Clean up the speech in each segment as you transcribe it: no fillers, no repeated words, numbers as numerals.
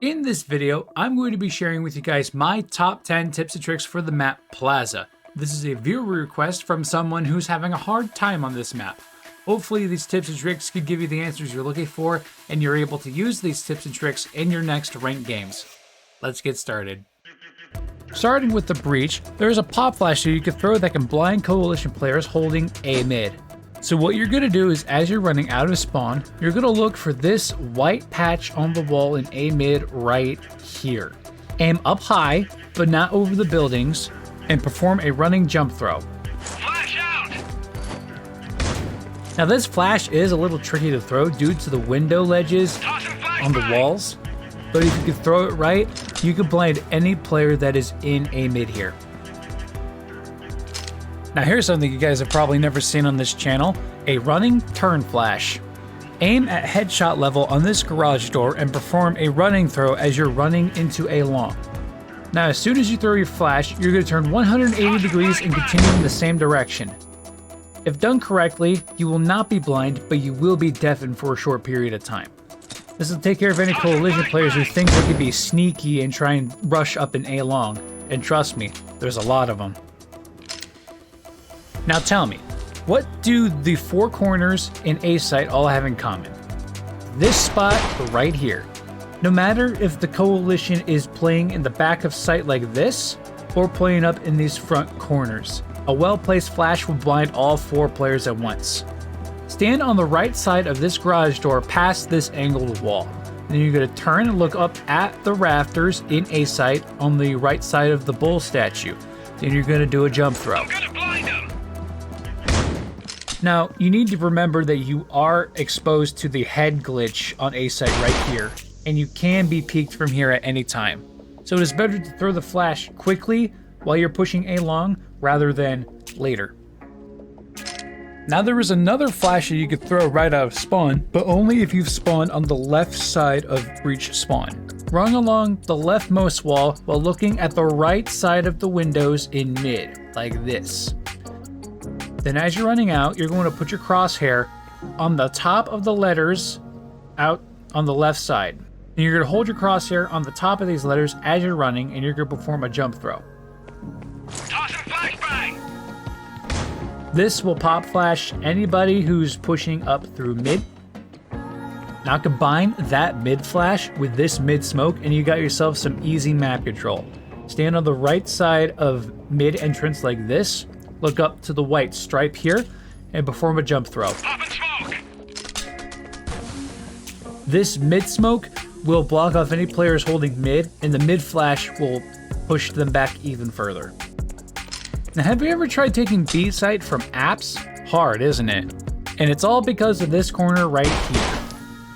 In this video, I'm going to be sharing with you guys my top 10 tips and tricks for the map Plaza. This is a viewer request from someone who's having a hard time on this map. Hopefully these tips and tricks could give you the answers you're looking for, and you're able to use these tips and tricks in your next ranked games. Let's get started. Starting with the breach, there's a pop flash that you can throw that can blind coalition players holding A mid. So what you're going to do is, as you're running out of spawn, you're going to look for this white patch on the wall in A mid right here. Aim up high, but not over the buildings, and perform a running jump throw. Flash out! Now this flash is a little tricky to throw due to the window ledges on the walls, but if you can throw it right, you can blind any player that is in A mid here. Now here's something you guys have probably never seen on this channel, a running turn flash. Aim at headshot level on this garage door and perform a running throw as you're running into a long. Now as soon as you throw your flash, you're going to turn 180 degrees and continue in the same direction. If done correctly, you will not be blind, but you will be deafened for a short period of time. This will take care of any coalition players who think they could be sneaky and try and rush up an A long, and trust me, there's a lot of them. Now tell me, what do the four corners in A site all have in common? This spot right here. No matter if the coalition is playing in the back of site like this, or playing up in these front corners, a well-placed flash will blind all four players at once. Stand on the right side of this garage door past this angled wall. Then you're going to turn and look up at the rafters in A site on the right side of the bull statue. Then you're going to do a jump throw. I'm gonna blind him! Now, you need to remember that you are exposed to the head glitch on A site right here, and you can be peeked from here at any time. So it is better to throw the flash quickly while you're pushing A long rather than later. Now there is another flash that you could throw right out of spawn, but only if you've spawned on the left side of breach spawn. Run along the leftmost wall while looking at the right side of the windows in mid, like this. Then as you're running out, you're going to put your crosshair on the top of the letters out on the left side. And you're going to hold your crosshair on the top of these letters as you're running, and you're going to perform a jump throw. Tossing flashbang! This will pop flash anybody who's pushing up through mid. Now combine that mid flash with this mid smoke, and you got yourself some easy map control. Stand on the right side of mid entrance like this. Look up to the white stripe here and perform a jump throw. Popping smoke! This mid smoke will block off any players holding mid, and the mid flash will push them back even further. Now, have you ever tried taking B site from apps? Hard, isn't it? And it's all because of this corner right here.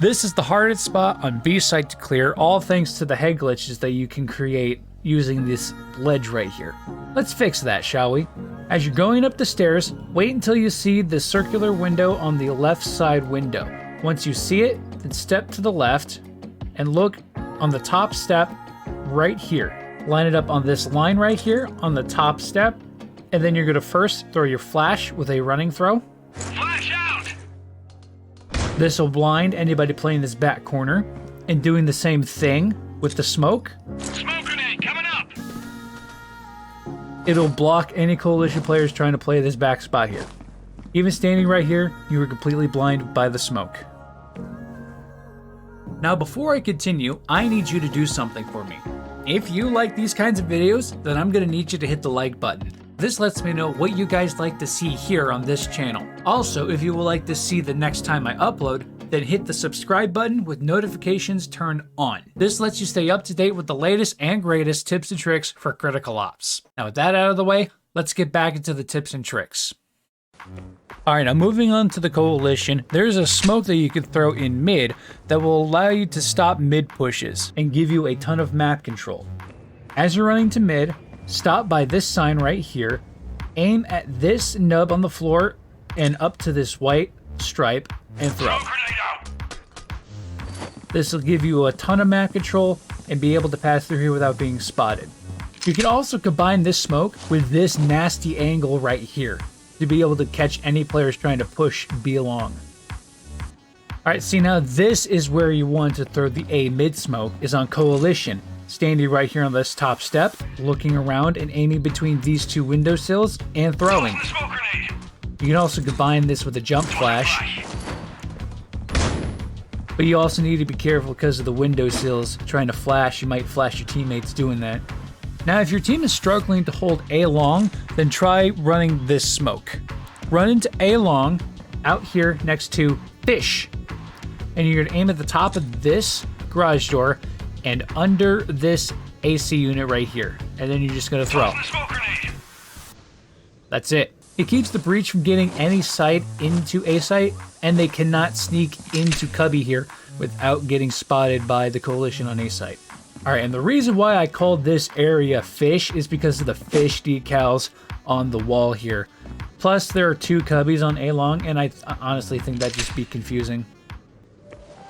This is the hardest spot on B site to clear, all thanks to the head glitches that you can create using this ledge right here. Let's fix that, shall we? As you're going up the stairs, wait until you see the circular window on the left side window. Once you see it, then step to the left and look on the top step right here. Line it up on this line right here on the top step, and then you're going to first throw your flash with a running throw. Flash out! This will blind anybody playing this back corner, and doing the same thing with the smoke. Smoke grenade coming up! It'll block any coalition players trying to play this back spot here. Even standing right here, you are completely blind by the smoke. Now before I continue, I need you to do something for me. If you like these kinds of videos, then I'm going to need you to hit the like button. This lets me know what you guys like to see here on this channel. Also, if you would like to see the next time I upload, then hit the subscribe button with notifications turned on. This lets you stay up to date with the latest and greatest tips and tricks for critical ops. Now with that out of the way, let's get back into the tips and tricks. Alright, now moving on to the coalition, there's a smoke that you can throw in mid that will allow you to stop mid pushes and give you a ton of map control. As you're running to mid, stop by this sign right here, aim at this nub on the floor and up to this white stripe and throw. Smoke grenade out! This will give you a ton of map control and be able to pass through here without being spotted. You can also combine this smoke with this nasty angle right here to be able to catch any players trying to push B along. Alright, see now this is where you want to throw the A mid-smoke, is on Coalition. Standing right here on this top step, looking around and aiming between these two windowsills and throwing. Smoke grenade. You can also combine this with a jump flash. But you also need to be careful because of the windowsills trying to flash. You might flash your teammates doing that. Now, if your team is struggling to hold A long, then try running this smoke. Run into A long out here next to Fish. And you're going to aim at the top of this garage door and under this AC unit right here. And then you're just going to throw. Smoke grenade. That's it. It keeps the breach from getting any sight into A site, and they cannot sneak into Cubby here without getting spotted by the Coalition on A site. Alright, and the reason why I called this area Fish is because of the fish decals on the wall here. Plus, there are two Cubbies on A long, and I honestly think that'd just be confusing.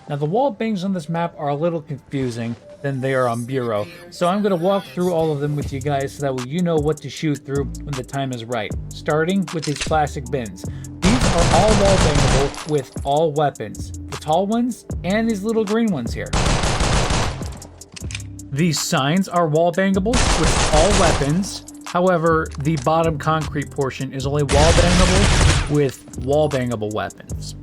Now, the wall bangs on this map are a little confusing than they are on Bureau, so I'm going to walk through all of them with you guys so that way you know what to shoot through when the time is right. Starting with these plastic bins. These are all wall bangable with all weapons. The tall ones and these little green ones here. These signs are wall bangable with all weapons. However, the bottom concrete portion is only wall bangable with wall bangable weapons.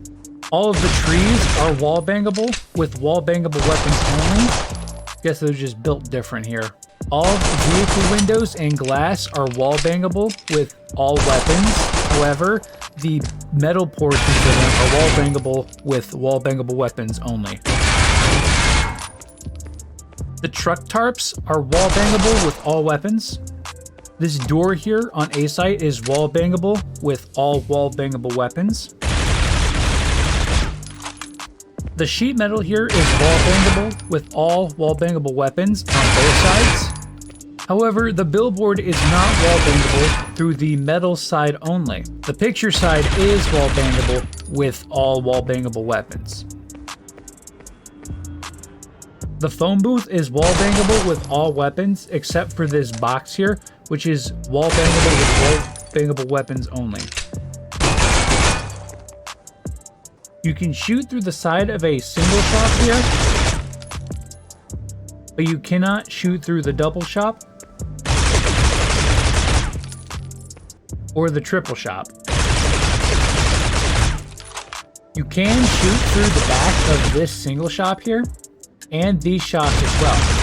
All of the trees are wall bangable with wall bangable weapons only. Guess they're just built different here. All vehicle windows and glass are wall bangable with all weapons. However, the metal portions of them are wall bangable with wall bangable weapons only. The truck tarps are wall bangable with all weapons. This door here on A site is wall bangable with all wall bangable weapons. The sheet metal here is wall bangable with all wall bangable weapons on both sides. However, the billboard is not wall bangable through the metal side only. The picture side is wall bangable with all wall bangable weapons. The phone booth is wall bangable with all weapons except for this box here, which is wall bangable with wall bangable weapons only. You can shoot through the side of a single shop here, but you cannot shoot through the double shop or the triple shop. You can shoot through the back of this single shop here and these shops as well.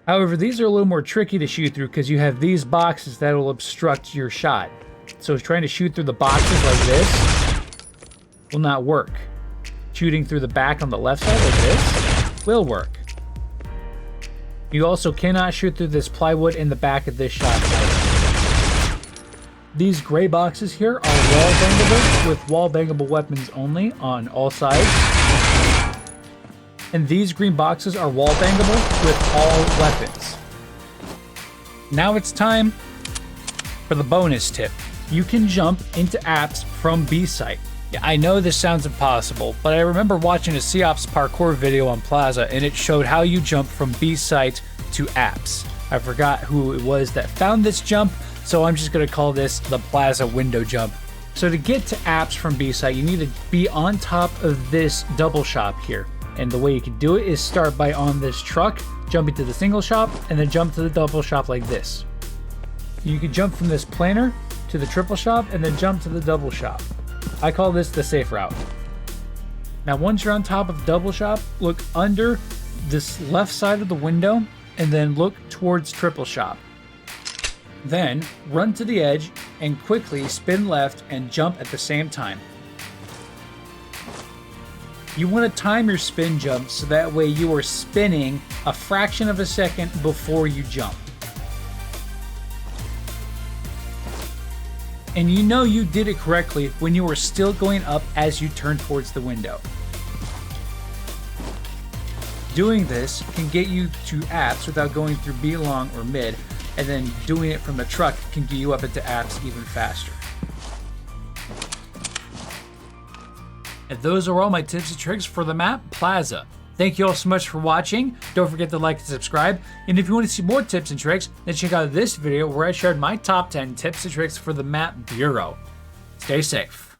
However, these are a little more tricky to shoot through because you have these boxes that will obstruct your shot. So trying to shoot through the boxes like this will not work. Shooting through the back on the left side like this will work. You also cannot shoot through this plywood in the back of this shot either. These gray boxes here are wall bangable with wall bangable weapons only on all sides. And these green boxes are wall bangable with all weapons. Now it's time for the bonus tip. You can jump into apps from B site. Yeah, I know this sounds impossible, but I remember watching a COPS parkour video on Plaza and it showed how you jump from B site to apps. I forgot who it was that found this jump, so I'm just gonna call this the Plaza window jump. So to get to apps from B site, you need to be on top of this double shop here. And the way you can do it is start by on this truck, jumping to the single shop, and then jump to the double shop like this. You can jump from this planer to the triple shop, and then jump to the double shop. I call this the safe route. Now once you're on top of the double shop, look under this left side of the window, and then look towards triple shop. Then run to the edge, and quickly spin left and jump at the same time. You want to time your spin jump so that way you are spinning a fraction of a second before you jump. And you know you did it correctly when you were still going up as you turn towards the window. Doing this can get you to apps without going through B long or mid, and then doing it from the truck can get you up into apps even faster. And those are all my tips and tricks for the map Plaza. Thank you all so much for watching. Don't forget to like and subscribe. And if you want to see more tips and tricks, then check out this video where I shared my top 10 tips and tricks for the map Bureau. stay safe.